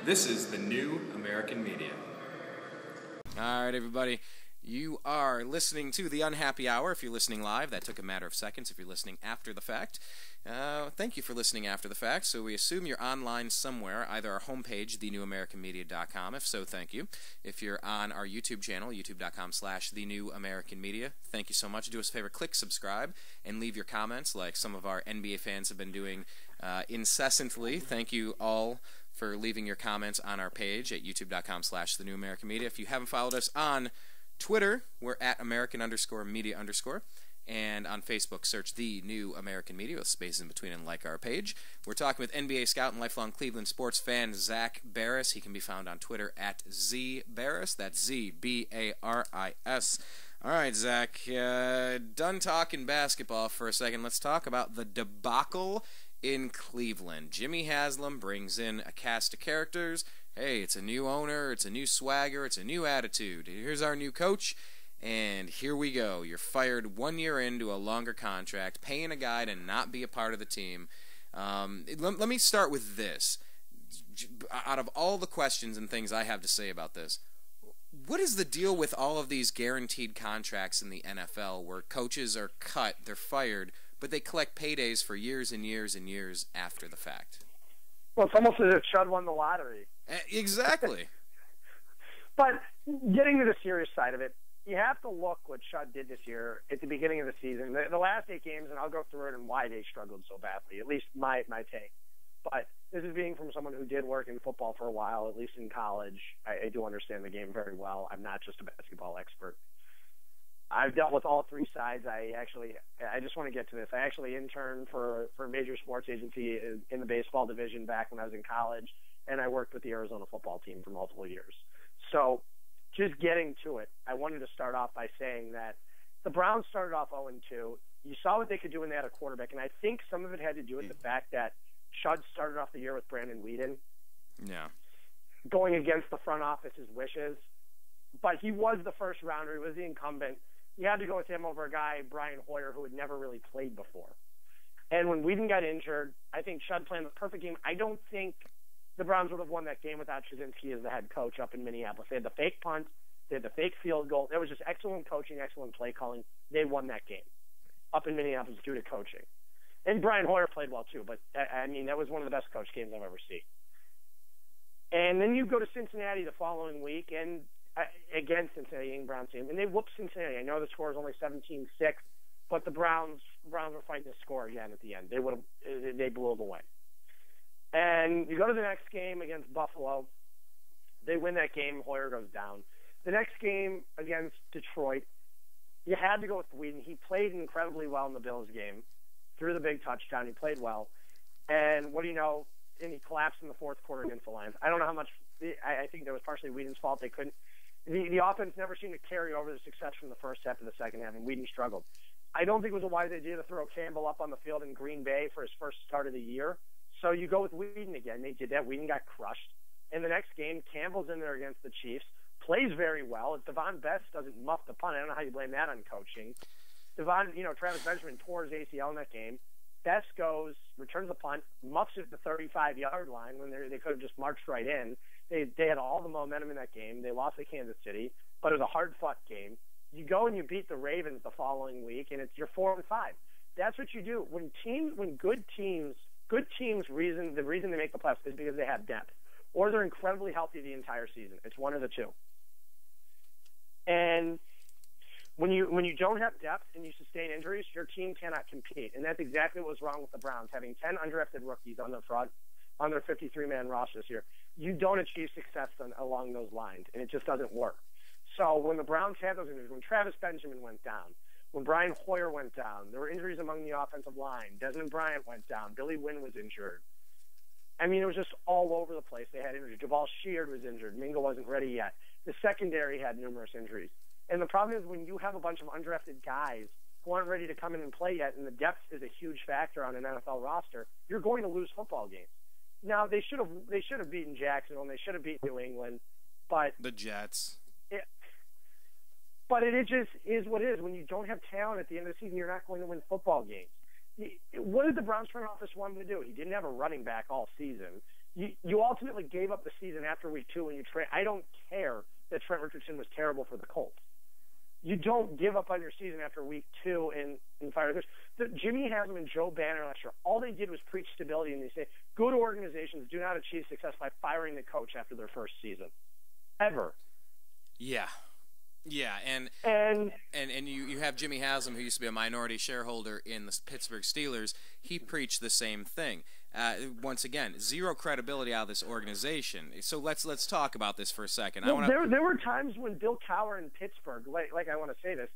This is the New American Media. All right, everybody. You are listening to The Unhappy Hour. If you're listening live, that took a matter of seconds. If you're listening after the fact, thank you for listening after the fact. So we assume you're online somewhere, either our homepage, thenewamericanmedia.com. If so, thank you. If you're on our YouTube channel, youtube.com/thenewamericanmedia, thank you so much. Do us a favor, click subscribe, and leave your comments like some of our NBA fans have been doing incessantly. Thank you all for leaving your comments on our page at youtube.com/thenewamericanmedia. If you haven't followed us on Twitter, we're at American_media_, and on Facebook, search The New American Media with spaces in between and like our page. We're talking with NBA scout and lifelong Cleveland sports fan Zak Baris. He can be found on Twitter at ZBaris. That's ZBARIS. All right, Zak, done talking basketball for a second. Let's talk about the debacle in Cleveland. Jimmy Haslam brings in a cast of characters. Hey, it's a new owner, it's a new swagger, it's a new attitude. Here's our new coach, and here we go. You're fired 1 year into a longer contract, paying a guy to not be a part of the team. Let me start with this. Out of all the questions and things I have to say about this, what is the deal with all of these guaranteed contracts in the NFL where coaches are cut, they're fired, but they collect paydays for years and years and years after the fact? Well, it's almost as if Chud won the lottery. Exactly. But getting to the serious side of it, you have to look what Chud did this year at the beginning of the season. The last 8 games, and I'll go through it and why they struggled so badly, at least my take. But this is being from someone who did work in football for a while, at least in college. I do understand the game very well. I'm not just a basketball expert. I've dealt with all 3 sides. I just want to get to this. I actually interned for a major sports agency in the baseball division back when I was in college, and I worked with the Arizona football team for multiple years. So just getting to it, I wanted to start off by saying that the Browns started off 0-2. You saw what they could do when they had a quarterback, and I think some of it had to do with the fact that Chud started off the year with Brandon Weeden. Yeah. Going against the front office's wishes. But he was the first rounder. He was the incumbent. You had to go with him over a guy, Brian Hoyer, who had never really played before. And when Weeden got injured, I think Chud played the perfect game. I don't think the Browns would have won that game without Chudzinski as the head coach up in Minneapolis. They had the fake punt. They had the fake field goal. It was just excellent coaching, excellent play calling. They won that game up in Minneapolis due to coaching. And Brian Hoyer played well too, but, I mean, that was one of the best coach games I've ever seen. And then you go to Cincinnati the following week, and against Cincinnati, Browns team, and they whooped Cincinnati. I know the score is only 17-6, but the Browns were fighting to score again at the end. They blew them away. And you go to the next game against Buffalo. They win that game. Hoyer goes down. The next game against Detroit, you had to go with Weeden. He played incredibly well in the Bills game. Threw the big touchdown. He played well. And what do you know? And he collapsed in the fourth quarter against the Lions. I don't know how much. I think that was partially Weeden's fault. They couldn't. The offense never seemed to carry over the success from the first half to the second half, and Weeden struggled. I don't think it was a wise idea to throw Campbell up on the field in Green Bay for his first start of the year. So you go with Weeden again. They did that. Weeden got crushed. In the next game, Campbell's in there against the Chiefs, plays very well. Devon Best doesn't muff the punt. I don't know how you blame that on coaching. Travis Benjamin tore his ACL in that game. Best goes, returns the punt, muffs it at the 35-yard line when they could have just marched right in. They had all the momentum in that game. They lost to Kansas City, but it was a hard-fought game. You go and you beat the Ravens the following week, and you're 4-5. That's what you do. When good teams, the reason they make the playoffs is because they have depth, or they're incredibly healthy the entire season. It's one of the two. And when you don't have depth and you sustain injuries, your team cannot compete. And that's exactly what was wrong with the Browns, having 10 undrafted rookies on their 53-man roster this year. You don't achieve success along those lines, and it just doesn't work. So when the Browns had those injuries, when Travis Benjamin went down, when Brian Hoyer went down, there were injuries among the offensive line. Desmond Bryant went down. Billy Wynn was injured. I mean, it was just all over the place. They had injuries. Javal Sheard was injured. Mingo wasn't ready yet. The secondary had numerous injuries. And the problem is when you have a bunch of undrafted guys who aren't ready to come in and play yet, and the depth is a huge factor on an NFL roster, you're going to lose football games. Now, they should have beaten Jacksonville, and they should have beaten New England, but the Jets. But it just is what it is. When you don't have talent at the end of the season, you're not going to win football games. What did the Browns front office want him to do? He didn't have a running back all season. you ultimately gave up the season after week 2 when you trade. I don't care that Trent Richardson was terrible for the Colts. You don't give up on your season after week 2 and fire the coach. Jimmy Haslam and Joe Banner last year, all they did was preach stability, and they say good organizations do not achieve success by firing the coach after their first season, ever. Yeah. Yeah, and you have Jimmy Haslam, who used to be a minority shareholder in the Pittsburgh Steelers. He preached the same thing. Once again, zero credibility out of this organization. So let's talk about this for a second. Well, there were times when Bill Cowher in Pittsburgh, like I want to say this,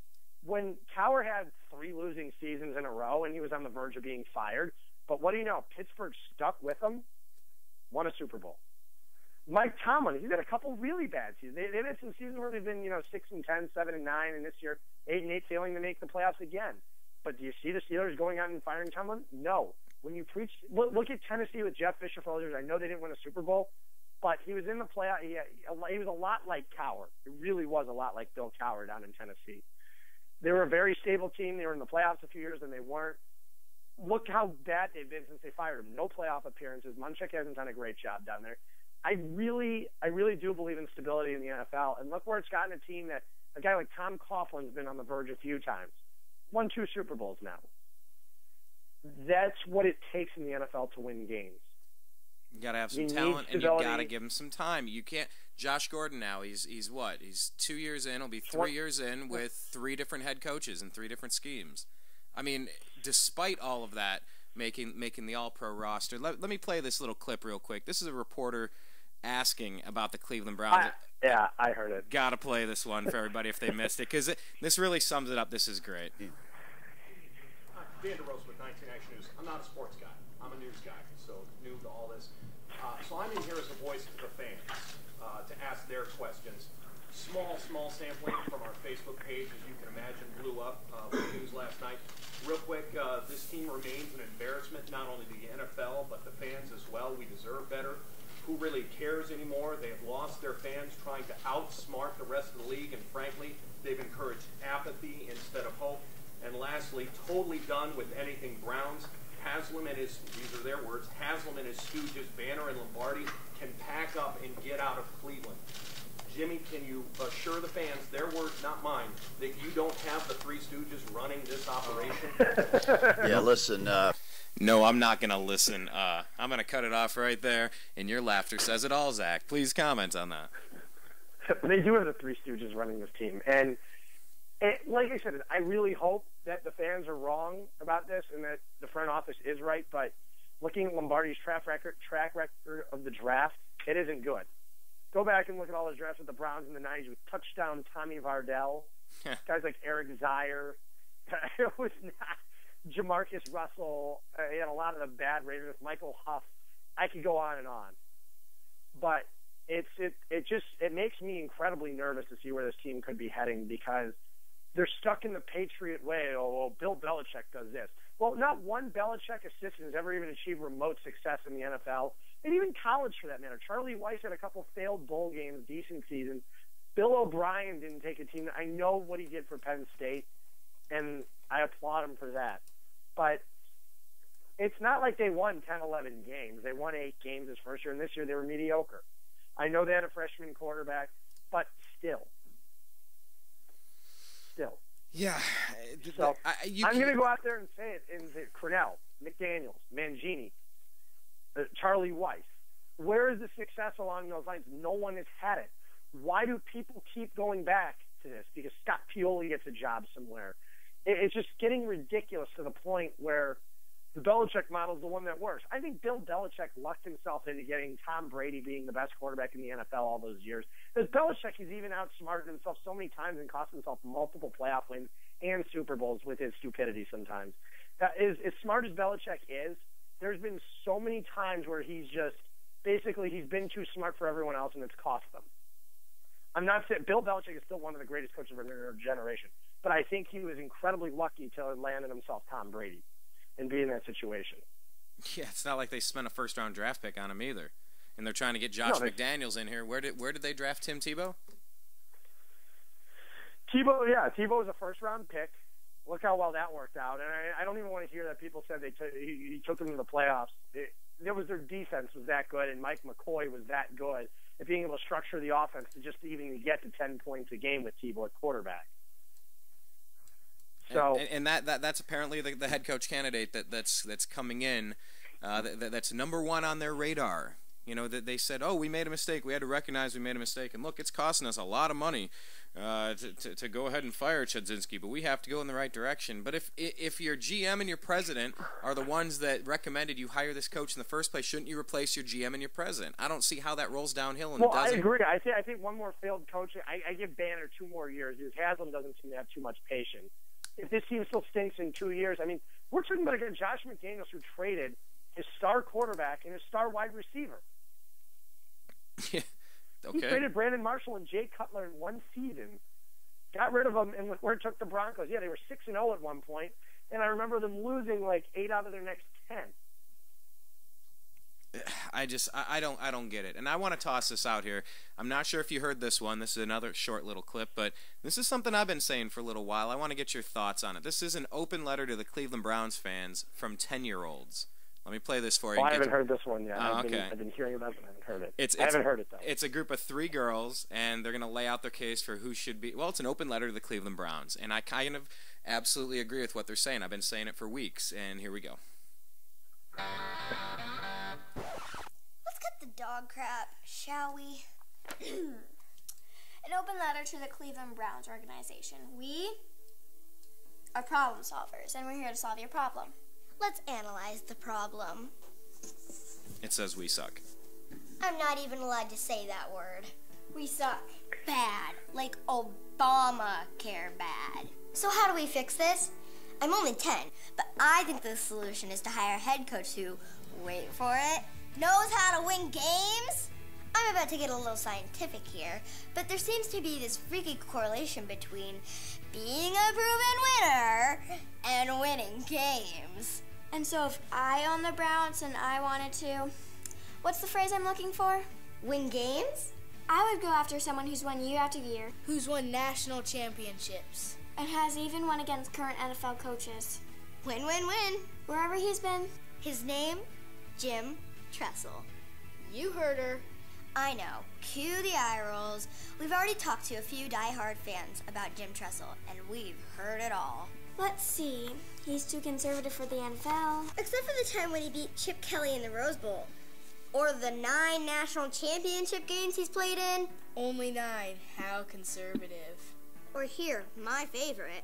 when Cowher had 3 losing seasons in a row and he was on the verge of being fired. But what do you know? Pittsburgh stuck with him, won a Super Bowl. Mike Tomlin, he's had a couple really bad seasons. They've had some seasons where they've been, 6-10, 7-9, and this year 8-8, failing to make the playoffs again. But do you see the Steelers going out and firing Tomlin? No. When you preach, look at Tennessee with Jeff Fisher for all years. I know they didn't win a Super Bowl, but he was in the playoff. He was a lot like Cowher. It really was a lot like Bill Cowher down in Tennessee. They were a very stable team. They were in the playoffs a few years, and they weren't. Look how bad they've been since they fired him. No playoff appearances. Munchak hasn't done a great job down there. I really do believe in stability in the NFL, and look where it's gotten a team that a guy like Tom Coughlin's been on the verge a few times. Won 2 Super Bowls now. That's what it takes in the NFL to win games. You got to have some talent, and you got to give him some time. You can't. Josh Gordon now, he's what? He's 2 years in. He'll be 3 years in with 3 different head coaches and 3 different schemes. I mean, despite all of that, making the All-Pro roster. Let me play this little clip real quick. This is a reporter asking about the Cleveland Browns. I heard it. Got to play this one for everybody if they missed it, because this really sums it up. This is great. Dan DeRosa with 19 Action News. I'm not a sports guy. I'm a news guy, so new to all this. So I'm in here as a voice of the fans to ask their questions. Small sampling from our Facebook page, as you can imagine, blew up with news last night. Real quick, this team remains an embarrassment, not only to the NFL, but the fans as well. We deserve better. Who really cares anymore? They have lost their fans trying to outsmart the rest of the league, and frankly, they've encouraged apathy instead of hope. And lastly, totally done with anything Browns. Haslam and his, these are their words, Haslam and his Stooges, Banner and Lombardi, can pack up and get out of Cleveland. Jimmy, can you assure the fans, their words, not mine, that you don't have the 3 Stooges running this operation? Yeah, listen. No, I'm not going to listen. I'm going to cut it off right there, and your laughter says it all, Zach. Please comment on that. They do have the 3 Stooges running this team, and like I said, I really hope that the fans are wrong about this and that the front office is right, but looking at Lombardi's track record of the draft, it isn't good. Go back and look at all his drafts with the Browns in the 90s with touchdown Tommy Vardell, guys like Eric Zier. It was not Jamarcus Russell. He had a lot of the bad Raiders, Michael Huff. I could go on and on. But it makes me incredibly nervous to see where this team could be heading, because they're stuck in the Patriot way. Oh, well, Bill Belichick does this. Well, not one Belichick assistant has ever even achieved remote success in the NFL, and even college for that matter. Charlie Weiss had a couple failed bowl games, decent seasons. Bill O'Brien didn't take a team. I know what he did for Penn State, and I applaud him for that. But it's not like they won 10, 11 games. They won 8 games this first year, and this year they were mediocre. I know they had a freshman quarterback, but still. Yeah. So I'm going to go out there and say it. In Cornell, McDaniels, Mangini, Charlie Weiss. Where is the success along those lines? No one has had it. Why do people keep going back to this? Because Scott Pioli gets a job somewhere. It's just getting ridiculous to the point where the Belichick model is the one that works. I think Bill Belichick lucked himself into getting Tom Brady being the best quarterback in the NFL all those years. Because Belichick has even outsmarted himself so many times and cost himself multiple playoff wins and Super Bowls with his stupidity sometimes. As smart as Belichick is, there's been so many times where he's been too smart for everyone else, and it's cost them. I'm not saying Bill Belichick is still one of the greatest coaches of our generation, but I think he was incredibly lucky to have landed himself Tom Brady and be in that situation. Yeah, it's not like they spent a first-round draft pick on him either, and they're trying to get Josh McDaniels in here. Where did they draft Tim Tebow? Tebow was a first-round pick. Look how well that worked out. And I don't even want to hear that people said he took them to the playoffs. their defense was that good, and Mike McCoy was that good at being able to structure the offense to just even get to 10 points a game with Tebow at quarterback. So, and that's apparently the head coach candidate that's coming in, that's number one on their radar. You know, that they said, oh, we made a mistake. We had to recognize we made a mistake. And look, it's costing us a lot of money to go ahead and fire Chudzinski, but we have to go in the right direction. But if your GM and your president are the ones that recommended you hire this coach in the first place, shouldn't you replace your GM and your president? I don't see how that rolls downhill. And well, it doesn't. I agree. I think one more failed coach. I give Banner 2 more years because Haslam doesn't seem to have too much patience. If this team still stinks in 2 years, I mean, we're talking about again Josh McDaniels, who traded his star quarterback and his star wide receiver. Yeah. Okay. He traded Brandon Marshall and Jay Cutler in one season, got rid of them, and look where it took the Broncos. Yeah, they were 6-0 at one point, and I remember them losing like 8 out of their next 10. I don't get it. And I want to toss this out here. I'm not sure if you heard this one. This is another short little clip, but this is something I've been saying for a little while. I want to get your thoughts on it. This is an open letter to the Cleveland Browns fans from 10-year-olds. Let me play this for you. I haven't heard this one yet. Okay. I've been hearing about it, but I haven't heard it. I haven't heard it, though. It's a group of 3 girls, and they're going to lay out their case for who should be. Well, it's an open letter to the Cleveland Browns, and I kind of absolutely agree with what they're saying. I've been saying it for weeks, and here we go. Let's cut the dog crap, shall we? An open letter to the Cleveland Browns organization. We are problem solvers, and we're here to solve your problem. Let's analyze the problem. It says we suck. I'm not even allowed to say that word. We suck. Bad. Like Obamacare bad. So how do we fix this? I'm only 10, but I think the solution is to hire a head coach who, wait for it, knows how to win games? I'm about to get a little scientific here, but there seems to be this freaky correlation between being a proven winner and winning games. And so if I own the Browns and I wanted to, what's the phrase I'm looking for? Win games? I would go after someone who's won year after year. Who's won national championships. And has even won against current NFL coaches. Win, win, win. Wherever he's been. His name, Jim Tressel. You heard her. I know. Cue the eye rolls. We've already talked to a few die-hard fans about Jim Tressel, and we've heard it all. Let's see. He's too conservative for the NFL. Except for the time when he beat Chip Kelly in the Rose Bowl. Or the 9 national championship games he's played in. Only 9. How conservative. Or here, my favorite.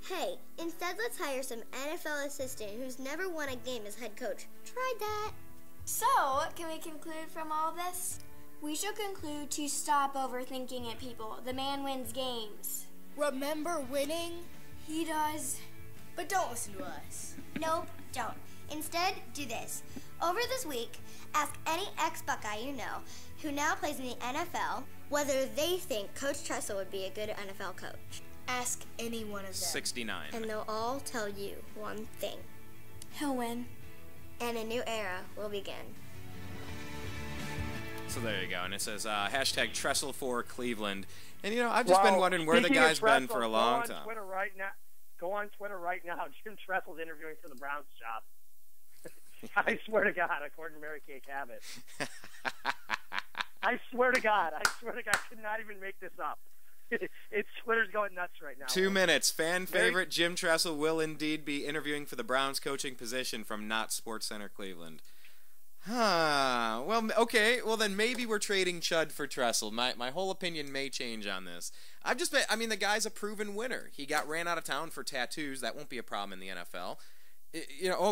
Hey, instead let's hire some NFL assistant who's never won a game as head coach. Tried that. So, can we conclude from all this? We should conclude to stop overthinking it, people. The man wins games. Remember winning? He does. But don't listen to us. Nope, don't. Instead, do this. Over this week, ask any ex-Buckeye you know who now plays in the NFL whether they think Coach Tressel would be a good NFL coach. Ask any one of them. 69. And they'll all tell you one thing. He'll win. And a new era will begin. So there you go. And it says hashtag Tressel for Cleveland. And, you know, I've just been wondering where the guy's been for a long time. Go on Twitter right now. Jim Tressel's interviewing for the Browns job. I swear to God, according to Mary Kay Cabot. I swear to God, I could not even make this up. Twitter's going nuts right now. 2 minutes. Fan favorite Jim Tressel will indeed be interviewing for the Browns coaching position from Not SportsCenter Cleveland. Huh. Well, okay. Well, then maybe we're trading Chud for Tressel. My whole opinion may change on this. The guy's a proven winner. He got ran out of town for tattoos. That won't be a problem in the NFL.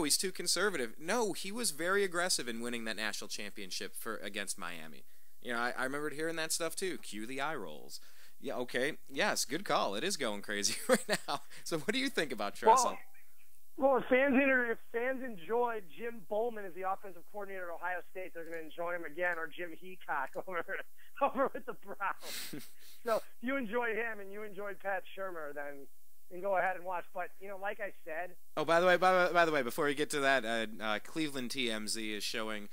He's too conservative. No, he was very aggressive in winning that national championship against Miami. You know, I remembered hearing that stuff too. Cue the eye rolls. Yeah, okay. Yes, good call. It is going crazy right now. So what do you think about Tressel? Well, if fans enjoyed Jim Bowman as the offensive coordinator at Ohio State, they're going to enjoy him again, or Jim Heacock over with the Browns. So if you enjoyed him and you enjoyed Pat Shurmur, then go ahead and watch. But, you know, like I said. Oh, by the way, before we get to that, Cleveland TMZ is showing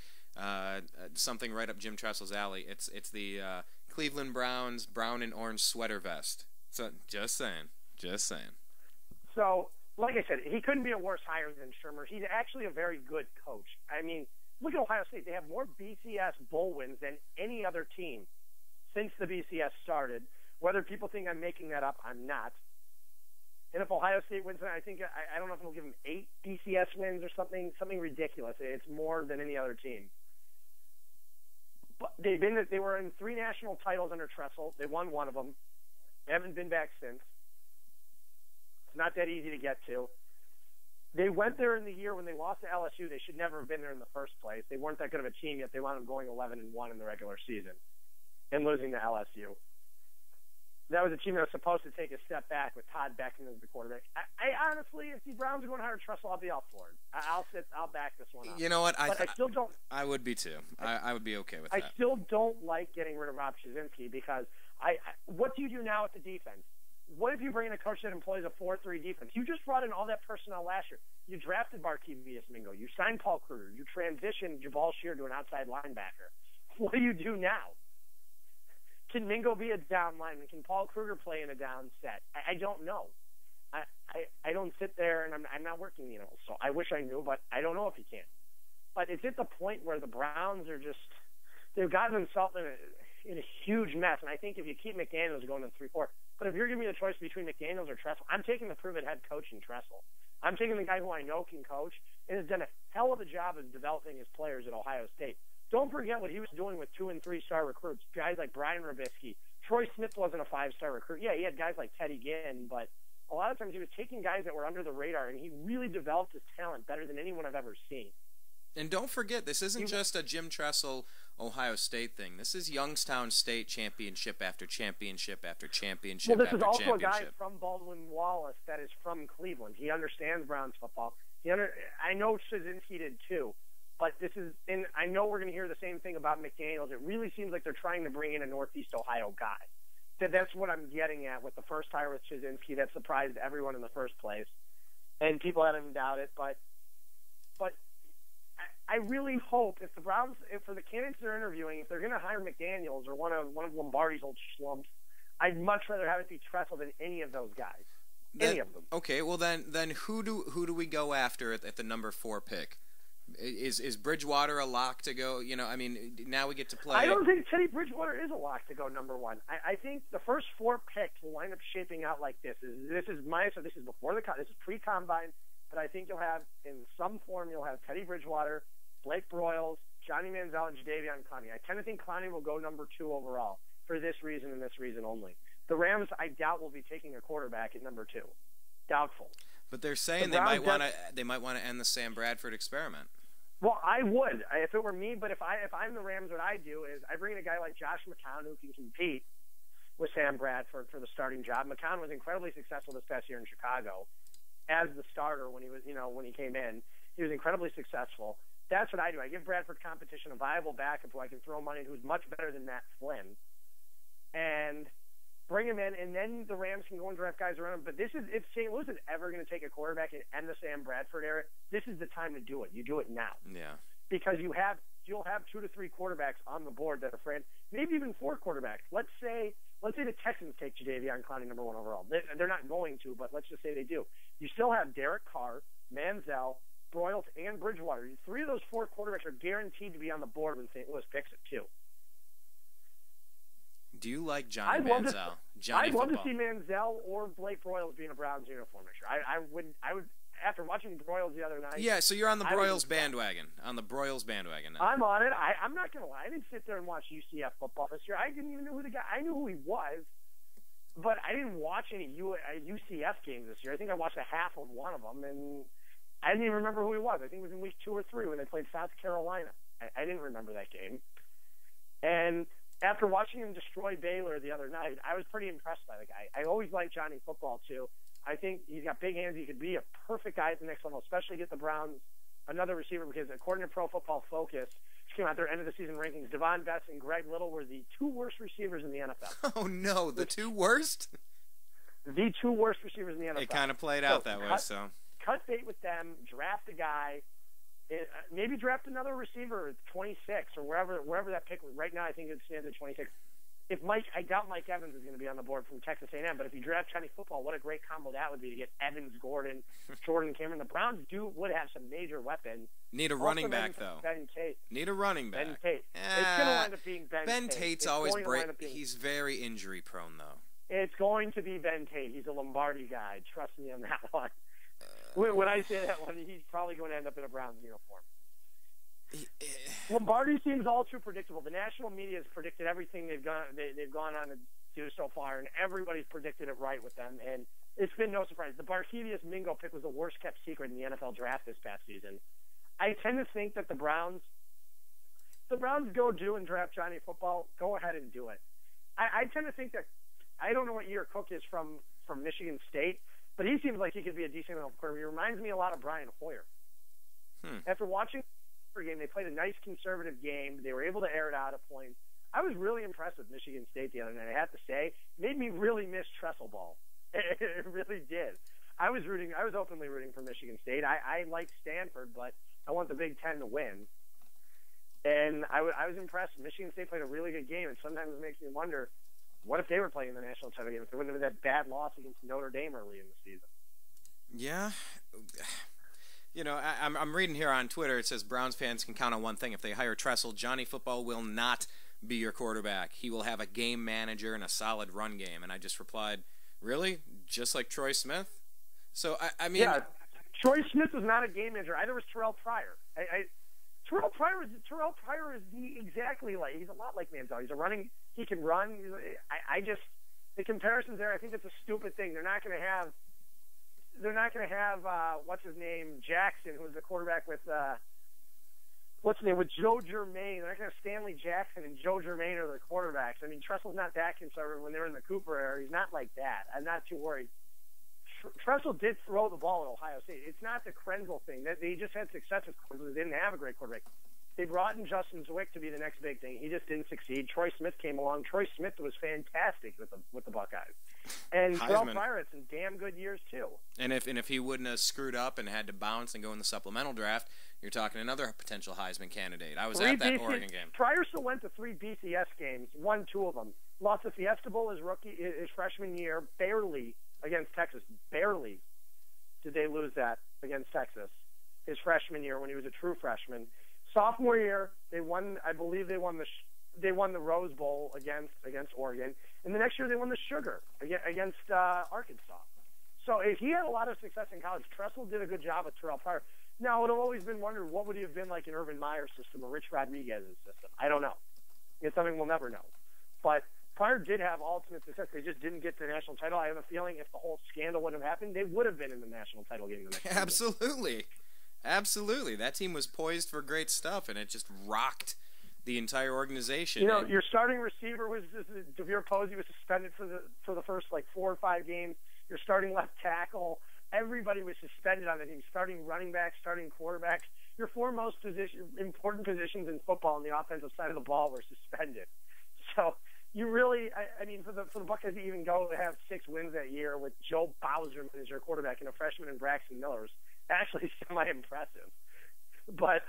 something right up Jim Tressel's alley. It's the Cleveland Browns brown and orange sweater vest. So just saying. So, like I said, he couldn't be a worse hire than Shurmur. He's actually a very good coach. I mean, look at Ohio State. They have more BCS bowl wins than any other team since the BCS started. Whether people think I'm making that up, I'm not. And if Ohio State wins, I think I don't know if we'll give them 8 BCS wins or something ridiculous. It's more than any other team. But they were in 3 national titles under Tressel. They won one of them. They haven't been back since. It's not that easy to get to. They went there in the year when they lost to LSU. They should never have been there in the first place. They weren't that good of a team, yet they wound up going 11-1 in the regular season and losing to LSU. That was a team that was supposed to take a step back with Todd Beckman as the quarterback. I honestly, if the Browns are going to hire Tressel, I'll be all for it. I'll back this one up. You know what? But I still don't. I would be too. I would be okay with that. I still don't like getting rid of Rob Chudzinski because what do you do now with the defense? What if you bring in a coach that employs a 4-3 defense? You just brought in all that personnel last year. You drafted Barkevious Mingo. You signed Paul Kruger. You transitioned Jabal Shear to an outside linebacker. What do you do now? Can Mingo be a down lineman? Can Paul Kruger play in a down set? I don't know. I don't sit there, and I'm not working, so I wish I knew, but I don't know if he can. But it's at the point where the Browns are just – they've gotten themselves in a huge mess, and I think if you keep McDaniels going in 3-4 – but if you're giving me the choice between McDaniels or Tressel, I'm taking the proven head coach in Tressel. I'm taking the guy who I know can coach and has done a hell of a job of developing his players at Ohio State. Don't forget what he was doing with 2- and 3-star recruits, guys like Brian Robisky. Troy Smith wasn't a 5-star recruit. Yeah, he had guys like Teddy Ginn, but a lot of times he was taking guys that were under the radar, and he really developed his talent better than anyone I've ever seen. And don't forget, this isn't just a Jim Tressel Ohio State thing. This is Youngstown State championship after championship after championship. Well, this is also a guy from Baldwin-Wallace that is from Cleveland. He understands Browns football. I know Chudzinski did too. But and I know we're going to hear the same thing about McDaniels. It really seems like they're trying to bring in a Northeast Ohio guy. That's what I'm getting at with the first hire with Chudzinski. That surprised everyone in the first place, and people had him doubt it. But I really hope if the Browns, for the candidates they're interviewing, if they're going to hire McDaniels or one of Lombardi's old schlumps, I'd much rather have it be Tressel than any of those guys. Any of them. Okay, well then who do we go after at the number 4 pick? Is Bridgewater a lock to go? Now we get to play. I don't think Teddy Bridgewater is a lock to go number 1. I think the first 4 picks will wind up shaping out like this. This is before this is pre-combine, but I think you'll have, in some form, Teddy Bridgewater, Blake Broyles, Johnny Manziel, and Jadeveon Clowney. I tend to think Clowney will go number 2 overall for this reason and this reason only. The Rams, I doubt, will be taking a quarterback at number 2. Doubtful. But they're saying they might want to end the Sam Bradford experiment. Well, I would if it were me. But if I'm the Rams, what I do is I bring in a guy like Josh McCown who can compete with Sam Bradford for the starting job. McCown was incredibly successful this past year in Chicago as the starter when he came in. He was incredibly successful. That's what I do. I give Bradford competition, a viable backup who I can throw money, who's much better than Matt Flynn, and bring him in, and then the Rams can go and draft guys around him. But if St. Louis is ever going to take a quarterback and end the Sam Bradford era, this is the time to do it. You do it now. Yeah. Because you'll have 2 to 3 quarterbacks on the board that are maybe even 4 quarterbacks. Let's say the Texans take Jadeveon Clowney number 1 overall. They're not going to, but let's just say they do. You still have Derek Carr, Manziel, Broyles, and Bridgewater. 3 of those 4 quarterbacks are guaranteed to be on the board when St. Louis picks it too. Do you like Johnny Manziel? I'd love to see Manziel or Blake Broyles be in a Browns uniform next year. I would after watching Broyles the other night. Yeah, so you're on the Broyles bandwagon. On the Broyles bandwagon now. I'm on it. I'm not going to lie. I didn't sit there and watch UCF football this year. I didn't even know who the guy. I knew who he was, but I didn't watch any UCF games this year. I think I watched a half of one of them, and I didn't even remember who he was. I think it was in week 2 or 3 when they played South Carolina. I didn't remember that game. And after watching him destroy Baylor the other night, I was pretty impressed by the guy. I always liked Johnny football, too. I think he's got big hands. He could be a perfect guy at the next level, especially get the Browns another receiver because according to Pro Football Focus, which came out their end-of-the-season rankings, Devon Best and Greg Little were the 2 worst receivers in the NFL. Oh, no, the 2 worst? The 2 worst receivers in the NFL. It kind of played out that way, so. Cut bait with them, draft a guy, maybe draft another receiver at 26 or wherever that pick was. Right now I think it stands at 26. I doubt Mike Evans is going to be on the board from Texas A&M, but if you draft Johnny Football, what a great combo that would be to get Evans, Gordon, Jordan Cameron. The Browns would have some major weapons. Need a running back, though. Ben Tate. Need a running back. Ben Tate. It's going to wind up being Ben Tate. Ben Tate's always he's very injury prone, though. It's going to be Ben Tate. He's a Lombardi guy. Trust me on that one. When I say that one, he's probably going to end up in a Browns uniform. Lombardi seems all too predictable. The national media has predicted everything they've gone on to do so far, and everybody's predicted it right with them. And it's been no surprise. The Barkevius Mingo pick was the worst kept secret in the NFL draft this past season. I tend to think that the Browns go do and draft Johnny Football. Go ahead and do it. I tend to think that I don't know what year Cook is from Michigan State, but he seems like he could be a decent enough quarterback. He reminds me a lot of Brian Hoyer. After watching the game, they played a nice conservative game. They were able to air it out at points. I was really impressed with Michigan State the other night. I have to say, it made me really miss Tressel ball. It really did. I was openly rooting for Michigan State. I like Stanford, but I want the Big Ten to win. And I was impressed. Michigan State played a really good game, and sometimes it makes me wonder, what if they were playing the national title game? If they wouldn't have had that bad loss against Notre Dame early in the season. Yeah. You know, I'm reading here on Twitter, it says Browns fans can count on one thing. If they hire Tressel, Johnny Football will not be your quarterback. He will have a game manager and a solid run game. And I just replied, really? Just like Troy Smith? So, I mean... Yeah, Troy Smith was not a game manager. Either was Terrell Pryor. Terrell Pryor is exactly like... He's a lot like Manziel. He can run. The comparisons there, I think it's a stupid thing. They're not going to have what's his name, Jackson, who was the quarterback with with Joe Germain. They're not going to have Stanley Jackson and Joe Germain are the quarterbacks. I mean, Tressel's not that conservative when they were in the Cooper era. He's not like that. I'm not too worried. Tressel did throw the ball at Ohio State. It's not the Krenzel thing. They just had success with Krenzel. They didn't have a great quarterback. They brought in Justin Zwick to be the next big thing. He just didn't succeed. Troy Smith came along. Troy Smith was fantastic with the Buckeyes. And Terrell Pryor had some damn good years too. And if he wouldn't have screwed up and had to bounce and go in the supplemental draft, you're talking another potential Heisman candidate. I was at that Oregon game. Pryor still went to 3 BCS games, won 2 of them. Lost the Fiesta Bowl his freshman year, barely against Texas. Barely did they lose that against Texas his freshman year when he was a true freshman. Sophomore year, they won. I believe they won the Rose Bowl against Oregon, and the next year they won the Sugar against Arkansas. So if he had a lot of success in college, Tressel did a good job with Terrell Pryor. Now, it would have always been wondered what would he have been like in Urban Meyer's system or Rich Rodriguez's system. I don't know. It's something we'll never know. But Pryor did have ultimate success. They just didn't get to the national title. I have a feeling if the whole scandal wouldn't have happened, they would have been in the national title game the next year. Absolutely. Absolutely. That team was poised for great stuff, and it just rocked the entire organization. You know, your starting receiver was DeVere Posey was suspended for the first 4 or 5 games. Your starting left tackle, everybody was suspended on the team. Starting running backs, starting quarterbacks. Your 4 most important positions in football on the offensive side of the ball were suspended. So you really, I mean, for the Buckeyes to even go to have 6 wins that year with Joe Bowser as your quarterback and a freshman in Braxton Miller's actually semi-impressive. But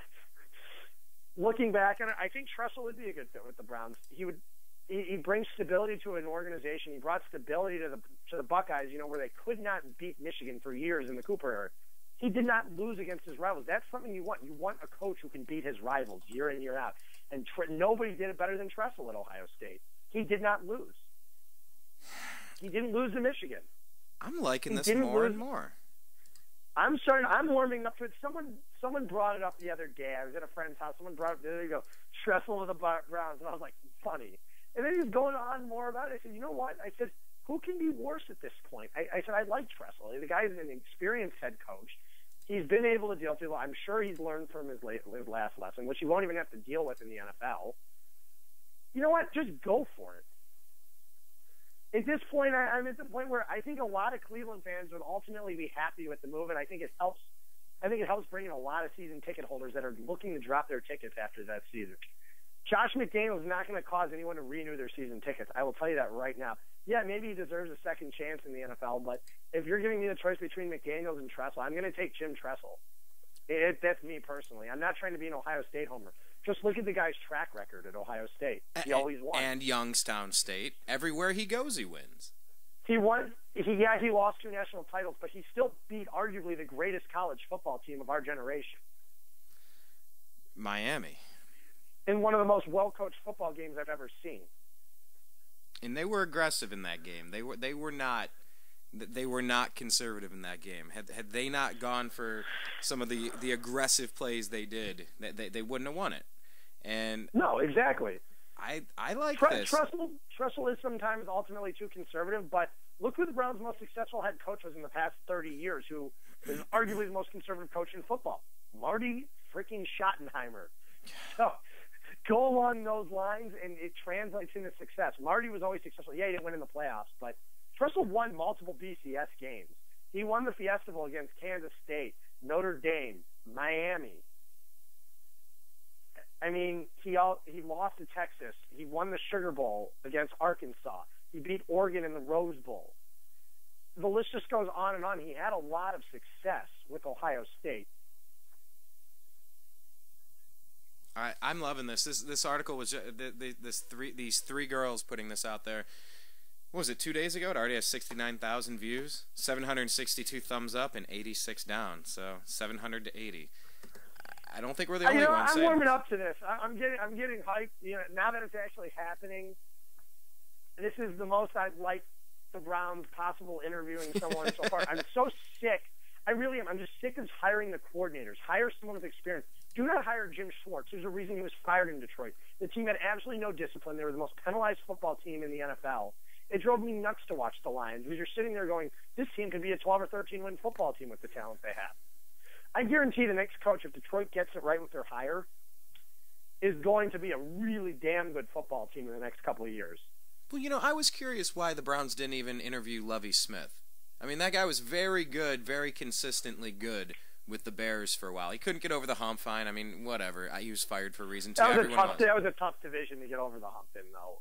looking back, and I think Tressel would be a good fit with the Browns. He brings stability to an organization. He brought stability to the Buckeyes, where they could not beat Michigan for years in the Cooper era. He did not lose against his rivals. That's something you want. You want a coach who can beat his rivals year in, year out. And nobody did it better than Tressel at Ohio State. He did not lose. He didn't lose to Michigan. I'm liking this more and more. I'm warming up to it. Someone brought it up the other day. I was at a friend's house. Someone brought it. There you go. Tressel with the Browns. And I was like, funny. And then he was going on more about it. I said, you know what? I said, who can be worse at this point? I said, I like Tressel. The guy's an experienced head coach. He's been able to deal with people. I'm sure he's learned from his last lesson, which he won't even have to deal with in the NFL. You know what? Just go for it. At this point, I'm at the point where I think a lot of Cleveland fans would ultimately be happy with the move, and I think it helps. I think it helps bring in a lot of season ticket holders that are looking to drop their tickets after that season. Josh McDaniels is not going to cause anyone to renew their season tickets. I will tell you that right now. Yeah, maybe he deserves a second chance in the NFL, but if you're giving me the choice between McDaniels and Tressel, I'm going to take Jim Tressel. That's me personally. I'm not trying to be an Ohio State homer. Just look at the guy's track record at Ohio State. He always won. And Youngstown State. Everywhere he goes, he wins. He won. He lost 2 national titles, but he still beat arguably the greatest college football team of our generation. Miami. In one of the most well-coached football games I've ever seen. And they were aggressive in that game. They were not conservative in that game. Had they not gone for some of the aggressive plays they did, they wouldn't have won it. And no, exactly. I like this. Tressel is sometimes ultimately too conservative, but look who the Browns' most successful head coach was in the past 30 years, who is arguably the most conservative coach in football. Marty freaking Schottenheimer. So go along those lines, and it translates into success. Marty was always successful. Yeah, he didn't win in the playoffs, but Tressel won multiple BCS games. He won the Fiesta Bowl against Kansas State, Notre Dame, Miami. I mean, he lost to Texas. He won the Sugar Bowl against Arkansas. He beat Oregon in the Rose Bowl. The list just goes on and on. He had a lot of success with Ohio State. I'm loving this. This article was these 3 girls putting this out there. What was it, 2 days ago? It already has 69,000 views, 762 thumbs up, and 86 down. So 700 to 80. I don't think we're the only ones. I'm warming up to this. I'm getting hyped. Now that it's actually happening, this is the most I've liked the Browns possible interviewing someone so far. I'm so sick. I really am. I'm just sick of hiring the coordinators. Hire someone with experience. Do not hire Jim Schwartz. There's a reason he was fired in Detroit. The team had absolutely no discipline. They were the most penalized football team in the NFL. It drove me nuts to watch the Lions because you're sitting there going, this team could be a 12 or 13 win football team with the talent they have. I guarantee the next coach, if Detroit gets it right with their hire, is going to be a really damn good football team in the next couple of years. Well, I was curious why the Browns didn't even interview Lovie Smith. I mean, that guy was very good, very consistently good with the Bears for a while. He couldn't get over the hump, fine. I mean, whatever. He was fired for a reason, too. That was a tough division to get over the hump in, though.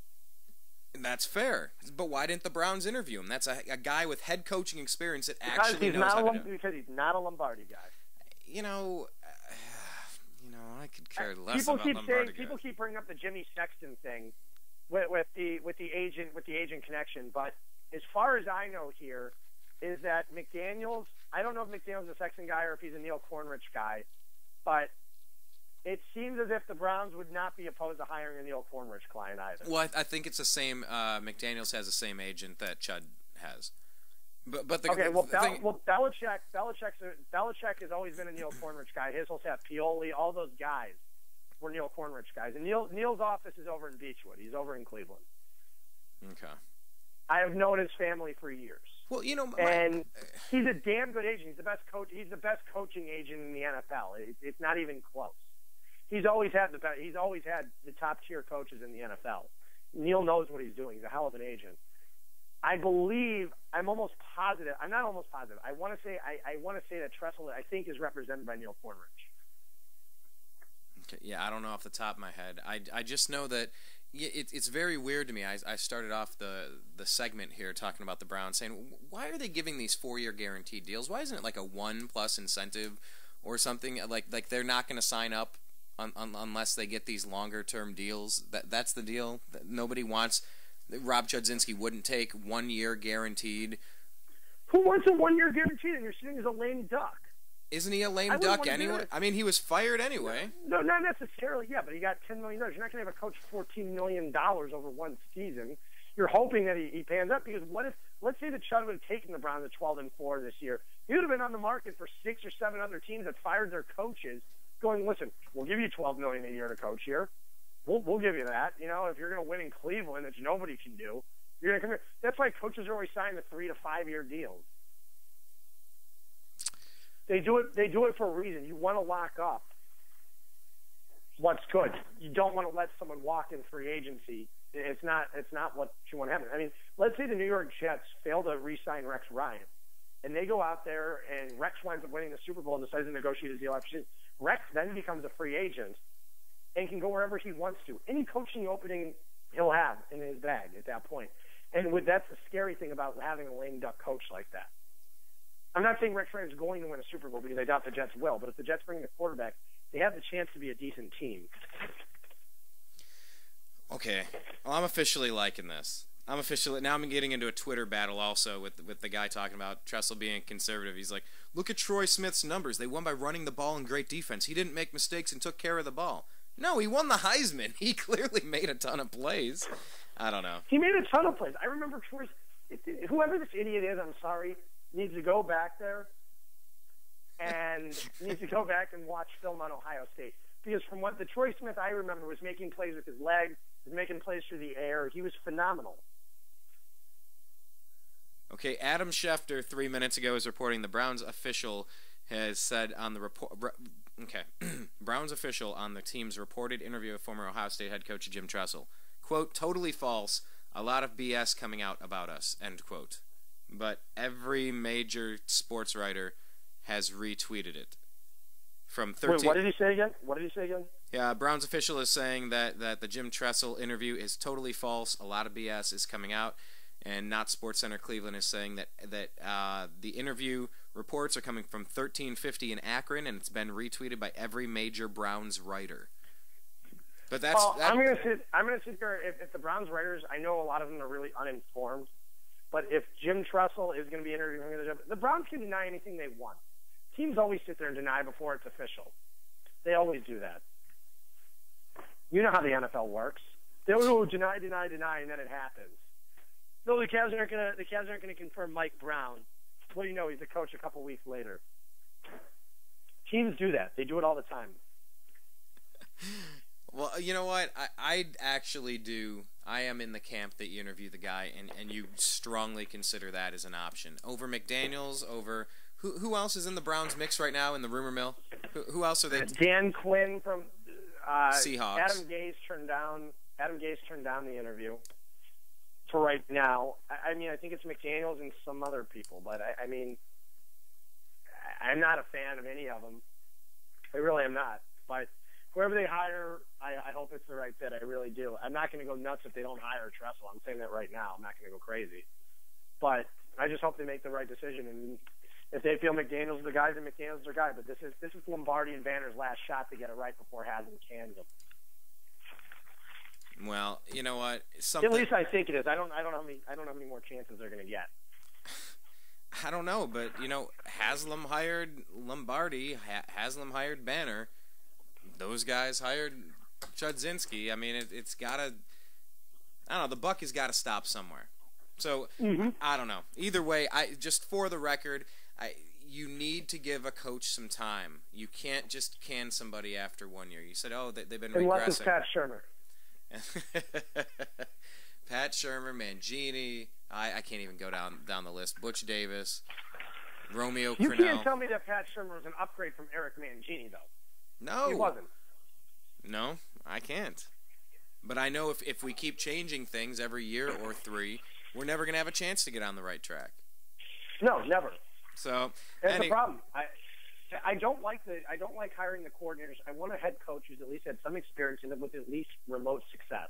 And that's fair. But why didn't the Browns interview him? That's a guy with head coaching experience that actually knows how to do it. Because he's not a Lombardi guy. I could care less about Lombardi guys. People keep bringing up the Jimmy Sexton thing with the agent connection, but as far as I know here, is that McDaniels, I don't know if McDaniels is a Sexton guy or if he's a Neil Cornrich guy, but it seems as if the Browns would not be opposed to hiring a Neil Cornrich client either. Well, I think it's the same. McDaniels has the same agent that Chud has. But Belichick has always been a Neil Cornrich guy. His whole staff, Pioli, all those guys were Neil Cornrich guys. And Neil's office is over in Beechwood. He's over in Cleveland. Okay. I have known his family for years. Well, and he's a damn good agent. He's the best coach. He's the best coaching agent in the NFL. It's not even close. He's always had the top tier coaches in the NFL. Neil knows what he's doing. He's a hell of an agent. I'm almost positive. I'm not almost positive. I want to say that Tressel, I think, is represented by Neil Cornrich. Okay, yeah, I don't know off the top of my head. I just know that it's very weird to me. I started off the segment here talking about the Browns, saying, why are they giving these 4-year guaranteed deals? Why isn't it like a 1+ incentive or something? Like they're not going to sign up unless they get these longer-term deals. That's the deal. Nobody wants. Rob Chudzinski wouldn't take 1 year guaranteed. Who wants a 1 year guaranteed? And you're sitting as a lame duck. Isn't he a lame duck anyway? I mean, he was fired anyway. No, not necessarily. Yeah, but he got $10 million. You're not going to have a coach $14 million over one season. You're hoping that he pans up because what if, let's say that Chud would have taken the Browns at 12-4 this year, he would have been on the market for 6 or 7 other teams that fired their coaches, going, listen, we'll give you $12 million a year to coach here. We'll give you that. If you're going to win in Cleveland, which nobody can do, you're going to come here. That's why coaches are always signing the 3 to 5 year deals. They do it for a reason. You want to lock up what's good. You don't want to let someone walk in free agency. It's not what you want to happen. I mean, let's say the New York Jets fail to re-sign Rex Ryan, and they go out there and Rex winds up winning the Super Bowl and decides to negotiate a deal after season. Rex then becomes a free agent and can go wherever he wants to. Any coaching opening he'll have in his bag at that point. And that's the scary thing about having a lame duck coach like that. I'm not saying Rex Ryan is going to win a Super Bowl because I doubt the Jets will, but if the Jets bring the quarterback, They have the chance to be a decent team. Okay, well, I'm officially liking this. Now I'm getting into a Twitter battle also with the guy talking about Tressel being conservative. He's like, look at Troy Smith's numbers. They won by running the ball and great defense. He didn't make mistakes and took care of the ball. No, he won the Heisman. He clearly made a ton of plays. I don't know. He made a ton of plays. I remember Troy. Whoever this idiot is, I'm sorry, needs to go back there and watch film on Ohio State. Because from what the Troy Smith I remember was making plays with his legs, was making plays through the air. He was phenomenal. Okay, Adam Schefter 3 minutes ago is reporting the Browns official has said on the report. Okay, Browns official on the team's reported interview with former Ohio State head coach Jim Tressel. Quote, totally false. A lot of BS coming out about us. End quote. But every major sports writer has retweeted it. From 13. Wait, what did he say again? Yeah, Browns official is saying that the Jim Tressel interview is totally false. A lot of BS is coming out. And Not SportsCenter Cleveland is saying that the interview reports are coming from 1350 in Akron, and it's been retweeted by every major Browns writer. But that's. I'm gonna sit here. If the Browns writers, I know a lot of them are really uninformed. But if Jim Tressel is going to be interviewing the Browns can deny anything they want. Teams always sit there and deny before it's official. They always do that. You know how the NFL works. They'll deny, and then it happens. No, the Cavs aren't gonna confirm Mike Brown. What do you know? He's the coach a couple weeks later. Teams do that. They do it all the time. Well, you know what? I actually do. I am in the camp that you interview the guy, and you strongly consider that as an option over McDaniels. Over who else is in the Browns mix right now in the rumor mill? Who else are they? Dan Quinn from Seahawks. Adam Gase turned down the interview. For right now, I mean, I think it's McDaniels and some other people, but I mean, I'm not a fan of any of them. I really am not. But whoever they hire, I hope it's the right fit. I really do. I'm not going to go nuts if they don't hire Tressel. I'm saying that right now. I'm not going to go crazy. But I just hope they make the right decision. And if they feel McDaniels is the guy, then McDaniels is their guy. But this is Lombardi and Banner's last shot to get it right before Haslam cans them. Well, you know what? At least I think it is. I don't know how many more chances they're going to get. I don't know, but you know, Haslam hired Lombardi. Haslam hired Banner. Those guys hired Chudzinski. I mean, it's gotta. I don't know. The buck has got to stop somewhere. So I don't know. Either way, just for the record, you need to give a coach some time. You can't just can somebody after 1 year. You said, oh, they've been regressing. Unless it's Pat Shurmur. Pat Shurmur, Mangini, I can't even go down the list. Butch Davis, Romeo Crennel. You can't tell me that Pat Shurmur was an upgrade from Eric Mangini, though. No. He wasn't. No, I can't. But I know if we keep changing things every year or three, we're never going to have a chance to get on the right track. No, never. So that's the problem. I don't like hiring the coordinators. I want a head coach who's at least had some experience in it with at least remote success.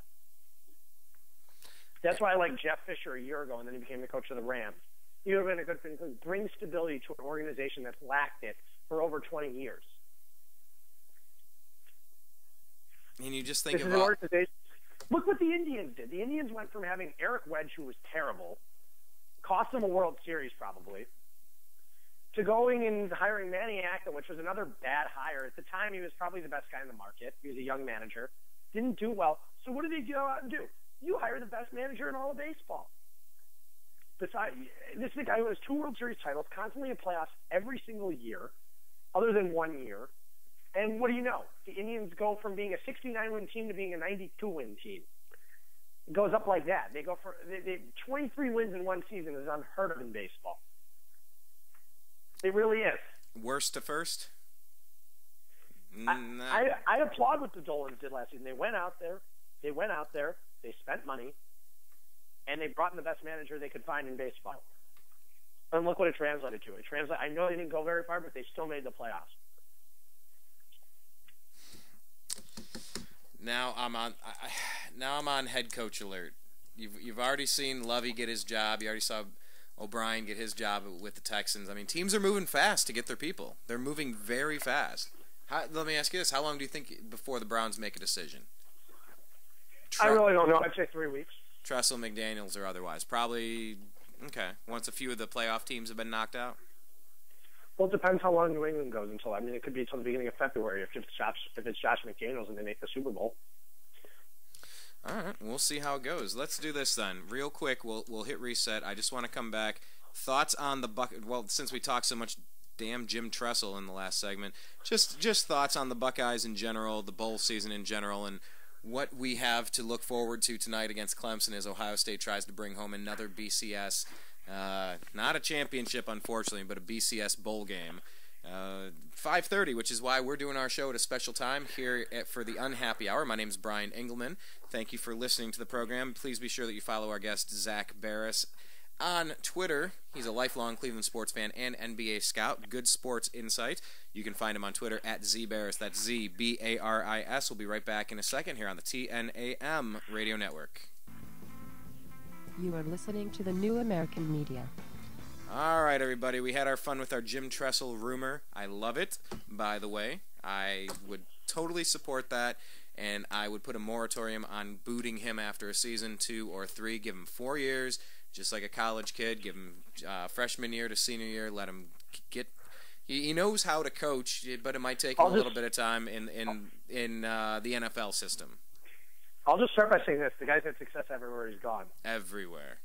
That's why I liked Jeff Fisher a year ago, and then he became the coach of the Rams. He would have been a good fit. Bring stability to an organization that's lacked it for over 20 years. And you just think about an organization. Look what the Indians did. The Indians went from having Eric Wedge, who was terrible, cost them a World Series probably, to going and hiring Manny Acta, which was another bad hire. At the time, he was probably the best guy in the market. He was a young manager. Didn't do well. So what did they go out and do? You hire the best manager in all of baseball. Besides, this is the guy who has 2 World Series titles, constantly in playoffs every single year, other than 1 year. And what do you know? The Indians go from being a 69-win team to being a 92-win team. It goes up like that. They go for 23 wins in one season is unheard of in baseball. It really is. Worst to first? I applaud what the Dolans did last season. They went out there, they spent money, and they brought in the best manager they could find in baseball. And look what it translated to. I know they didn't go very far, but they still made the playoffs. Now I'm on head coach alert. You've already seen Lovey get his job. You already saw O'Brien get his job with the Texans. I mean, teams are moving fast to get their people. They're moving very fast. Let me ask you this: how long do you think before the Browns make a decision? I really don't know. I'd say 3 weeks. Tressel, McDaniels, or otherwise, probably. Okay. Once a few of the playoff teams have been knocked out. Well, it depends how long New England goes until. I mean, it could be until the beginning of February if it's Josh McDaniels and they make the Super Bowl. All right, we'll see how it goes. Let's do this then, real quick. We'll hit reset. I just want to come back. Thoughts on the Well, since we talked so much, damn Jim Tressel in the last segment. Just thoughts on the Buckeyes in general, the bowl season in general, and what we have to look forward to tonight against Clemson as Ohio State tries to bring home another BCS. Not a championship, unfortunately, but a BCS bowl game. 5:30, which is why we're doing our show at a special time here for the Unhappy Hour. My name is Brian Engelman. Thank you for listening to the program. Please be sure that you follow our guest, Zak Baris, on Twitter. He's a lifelong Cleveland sports fan and NBA scout. Good sports insight. You can find him on Twitter at @ZBaris. That's ZBARIS. We'll be right back in a second here on the TNAM Radio Network. You are listening to the New American Media. All right, everybody. We had our fun with our Jim Tressel rumor. I love it, by the way. I would totally support that, and I would put a moratorium on booting him after a season, 2 or 3. Give him 4 years, just like a college kid. Give him freshman year to senior year. Let him get. He knows how to coach, but it might take him a little bit of time in the NFL system. I'll just start by saying this: the guy's had success everywhere he's gone. Everywhere.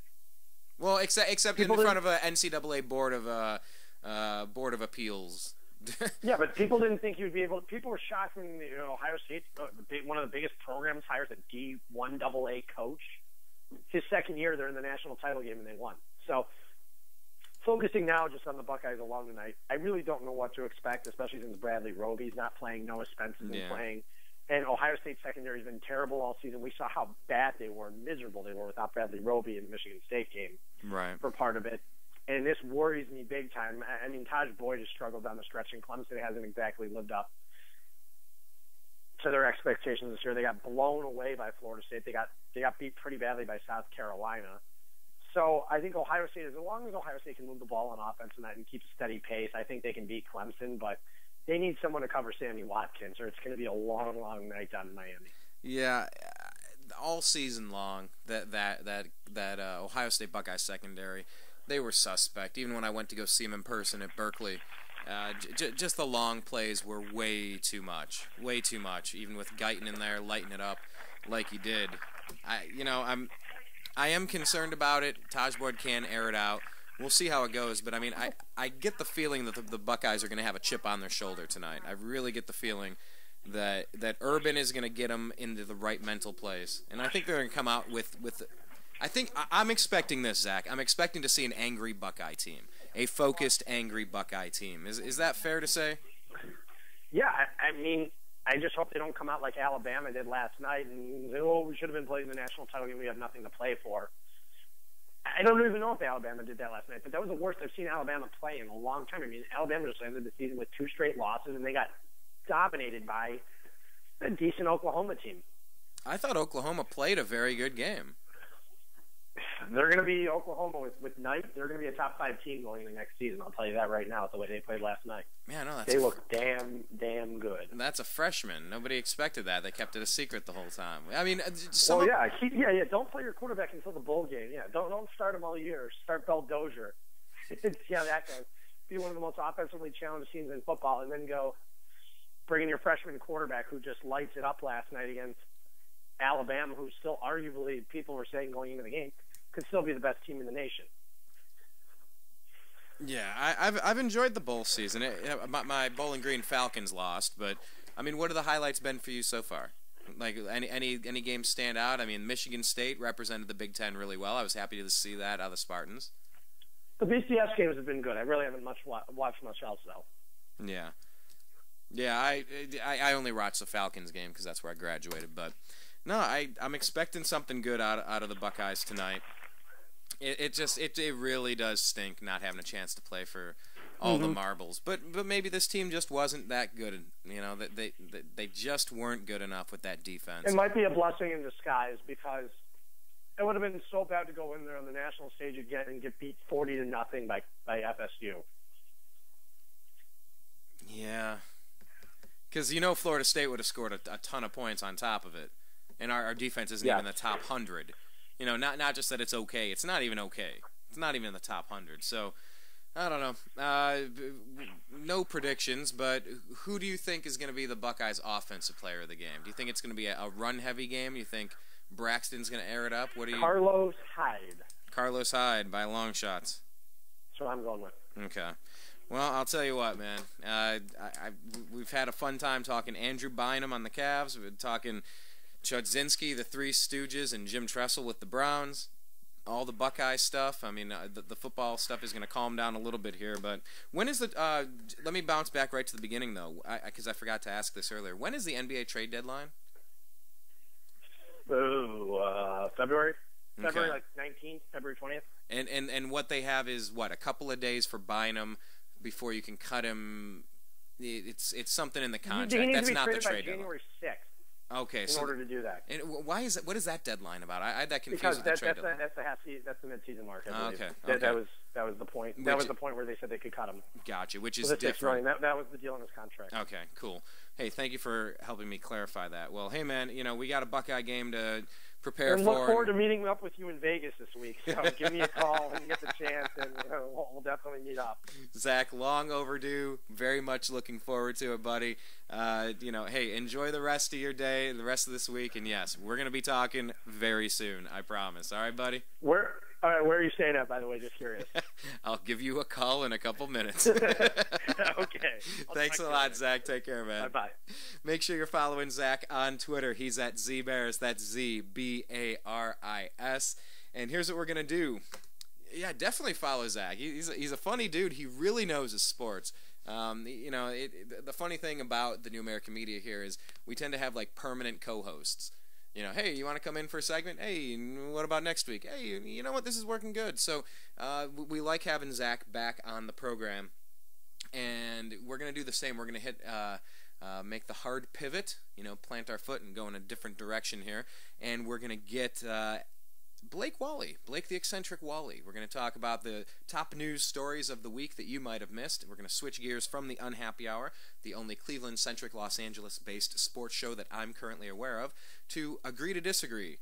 Well, except in front of a NCAA board of appeals. Yeah, but people didn't think he would be able. People were shocked when Ohio State, one of the biggest programs, hires a D1 AA coach. His second year, they're in the national title game and they won. So, focusing now just on the Buckeyes alone tonight, I really don't know what to expect, especially since Bradley Roby's not playing, Noah Spence has been playing, and Ohio State secondary has been terrible all season. We saw how bad they were, miserable they were without Bradley Roby in the Michigan State game for part of it. And this worries me big time. I mean, Taj Boyd has struggled down the stretch, and Clemson hasn't exactly lived up to their expectations this year. They got blown away by Florida State. They got beat pretty badly by South Carolina. So I think Ohio State, as long as Ohio State can move the ball on offense and keep a steady pace, I think they can beat Clemson. But they need someone to cover Sammy Watkins, or it's going to be a long, long night down in Miami. Yeah, all season long, that Ohio State Buckeye secondary, they were suspect. Even when I went to go see them in person at Berkeley, just the long plays were way too much. Even with Guyton in there lighting it up like he did, I am concerned about it. Taj Boyd can air it out. We'll see how it goes, but I mean, I get the feeling that the Buckeyes are going to have a chip on their shoulder tonight. I really get the feeling that Urban is going to get them into the right mental place, and I think they're going to come out with. I'm expecting this, Zach. I'm expecting to see an angry Buckeye team, a focused, angry Buckeye team. Is that fair to say? Yeah, I mean, I just hope they don't come out like Alabama did last night and say, "Oh, we should have been playing the national title game. We have nothing to play for." I don't even know if Alabama did that last night, but that was the worst I've seen Alabama play in a long time. I mean, Alabama just ended the season with 2 straight losses, and they got dominated by a decent Oklahoma team. I thought Oklahoma played a very good game. They're going to be Oklahoma with Knight. They're going to be a top 5 team going into next season. I'll tell you that right now. The way they played last night. Yeah, no, they look damn good. That's a freshman. Nobody expected that. They kept it a secret the whole time. I mean, Don't play your quarterback until the bowl game. Yeah, don't start him all year. Start Bell Dozier. That guy. Be one of the most offensively challenged teams in football, and then go bring in your freshman quarterback who just lights it up last night against Alabama, who still arguably, people were saying going into the game, could still be the best team in the nation. Yeah, I've enjoyed the bowl season. My Bowling Green Falcons lost, but I mean, what have the highlights been for you so far? Like any games stand out? I mean, Michigan State represented the Big Ten really well. I was happy to see that out of the Spartans. The BCS games have been good. I really haven't watched much else though. Yeah. I only watched the Falcons game because that's where I graduated. But no, I'm expecting something good out of the Buckeyes tonight. It really does stink not having a chance to play for all the marbles. But maybe this team just wasn't that good. That they just weren't good enough with that defense. It might be a blessing in disguise, because it would have been so bad to go in there on the national stage again and get beat 40-0 by FSU. Yeah. Because Florida State would have scored a ton of points on top of it, and our defense isn't even in the top 100. Not just that it's okay. It's not even okay. It's not even in the top 100. So, I don't know. No predictions, but who do you think is going to be the Buckeyes' offensive player of the game? Do you think it's going to be a run-heavy game? You think Braxton's going to air it up? What do you? Carlos Hyde. Carlos Hyde by long shots. That's what I'm going with. Okay. Well, I'll tell you what, man. We've had a fun time talking Andrew Bynum on the Cavs. We've been talking Chudzinski, the Three Stooges, and Jim Tressel with the Browns. All the Buckeye stuff. I mean, the football stuff is going to calm down a little bit here. But when is the? Let me bounce back right to the beginning, though, because I forgot to ask this earlier. When is the NBA trade deadline? February. Okay. February 19th, February 20th. And what they have is what, a couple of days for Bynum before you can cut him. It's something in the contract. He needs That's to be not the traded by trade January 6th. Okay, in order to do that. And why is it? What is that deadline about? I had that confused Because with the trade deadline. that's the mid-season mark. I believe. Okay. That was the point. That was the point where they said they could cut him. Gotcha, which is $6 different. million. That was the deal in his contract. Okay, cool. Hey, thank you for helping me clarify that. Well, hey man, we got a Buckeye game to prepare and for. Look forward to meeting up with you in Vegas this week. So give me a call when you get the chance, and we'll definitely meet up. Zach, long overdue. Very much looking forward to it, buddy. Hey, enjoy the rest of your day, the rest of this week, and yes, we're gonna be talking very soon. I promise. All right, buddy. Where are you staying at, by the way? Just curious. I'll give you a call in a couple minutes. Okay. Thanks a lot, Zach. Take care, man. Bye-bye. Make sure you're following Zach on Twitter. He's at ZBaris. That's ZBARIS. And here's what we're going to do. Yeah, definitely follow Zach. He's a funny dude. He really knows his sports. The funny thing about the New American Media here is we tend to have permanent co-hosts. Hey, you want to come in for a segment? Hey, what about next week? Hey, you know what? This is working good. So we like having Zach back on the program, and we're going to do the same. We're going to hit make the hard pivot, plant our foot and go in a different direction here, and we're going to get Blake the eccentric Wally. We're going to talk about the top news stories of the week that you might have missed. We're going to switch gears from the Unhappy Hour, the only Cleveland-centric, Los Angeles-based sports show that I'm currently aware of, to Agree to Disagree.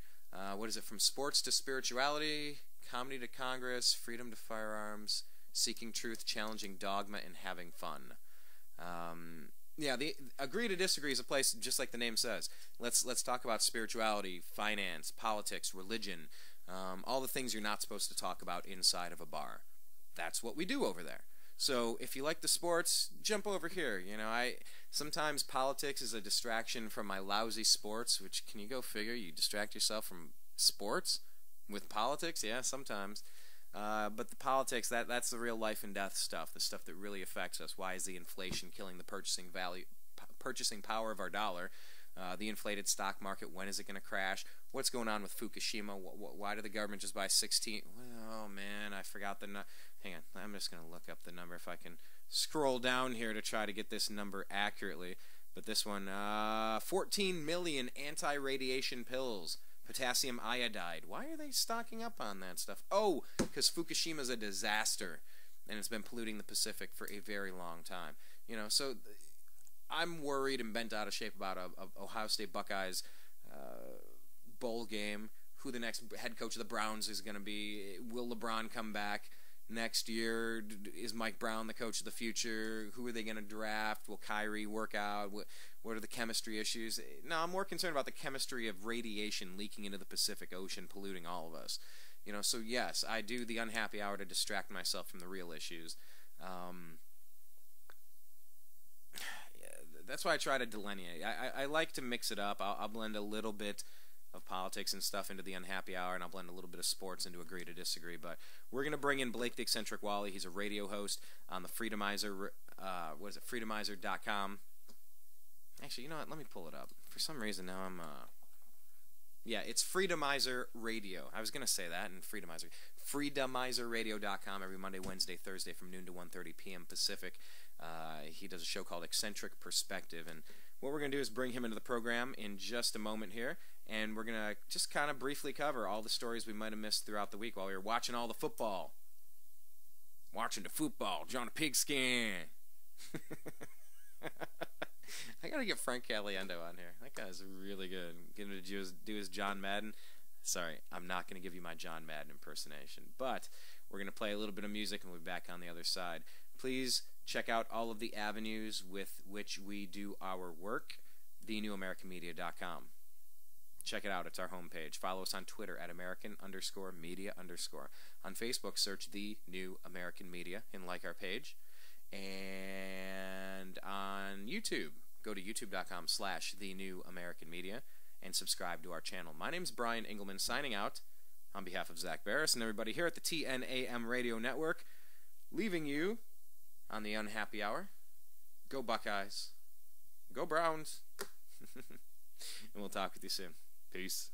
What is it? From sports to spirituality, comedy to Congress, freedom to firearms, seeking truth, challenging dogma, and having fun. The Agree to Disagree is a place just like the name says. Let's talk about spirituality, finance, politics, religion, all the things you're not supposed to talk about inside of a bar. That's what we do over there. So if you like the sports, jump over here. Sometimes politics is a distraction from my lousy sports, which, can you go figure, you distract yourself from sports with politics? Yeah, sometimes. But the politics, that's the real life and death stuff, the stuff that really affects us. Why is the inflation killing the purchasing power of our dollar? The inflated stock market, when is it going to crash? What's going on with Fukushima? Why did the government just buy 16? Oh, man, I forgot the number. Hang on, I'm just going to look up the number if I can scroll down here to try to get this number accurately. But this one, 14 million anti-radiation pills. Potassium iodide. Why are they stocking up on that stuff? Oh, because Fukushima's a disaster, and it's been polluting the Pacific for a very long time. So I'm worried and bent out of shape about a Ohio State Buckeyes bowl game. Who the next head coach of the Browns is going to be? Will LeBron come back next year? Is Mike Brown the coach of the future? Who are they going to draft? Will Kyrie work out? What are the chemistry issues? No, I'm more concerned about the chemistry of radiation leaking into the Pacific Ocean, polluting all of us. So yes, I do the Unhappy Hour to distract myself from the real issues. That's why I try to delineate. I like to mix it up. I'll blend a little bit of politics and stuff into the Unhappy Hour, and I'll blend a little bit of sports into Agree to Disagree. But we're going to bring in Blake the Eccentric Wally. He's a radio host on the Freedomizer, freedomizer.com. Actually, you know what? Let me pull it up. For some reason now I'm... it's Freedomizer Radio. I was going to say that, and Freedomizer. Freedomizerradio.com every Monday, Wednesday, Thursday from noon to 1:30 p.m. Pacific. He does a show called Eccentric Perspective, and what we're going to do is bring him into the program in just a moment here, and we're going to just kind of briefly cover all the stories we might have missed throughout the week while we were watching all the football. Watching the football, John Pigskin. I gotta get Frank Caliendo on here. That guy's really good. Get him to do his John Madden. Sorry, I'm not gonna give you my John Madden impersonation, but we're gonna play a little bit of music and we'll be back on the other side. Please check out all of the avenues with which we do our work. TheNewAmericanMedia.com. Check it out. It's our homepage. Follow us on Twitter at American_media_. On Facebook, search The New American Media and like our page. And on YouTube, go to youtube.com/TheNewAmericanMedia and subscribe to our channel. My name's Brian Engelman, signing out on behalf of Zak Baris and everybody here at the TNAM Radio Network, leaving you on the unhappy hour. Go Buckeyes. Go Browns. And we'll talk with you soon. Peace.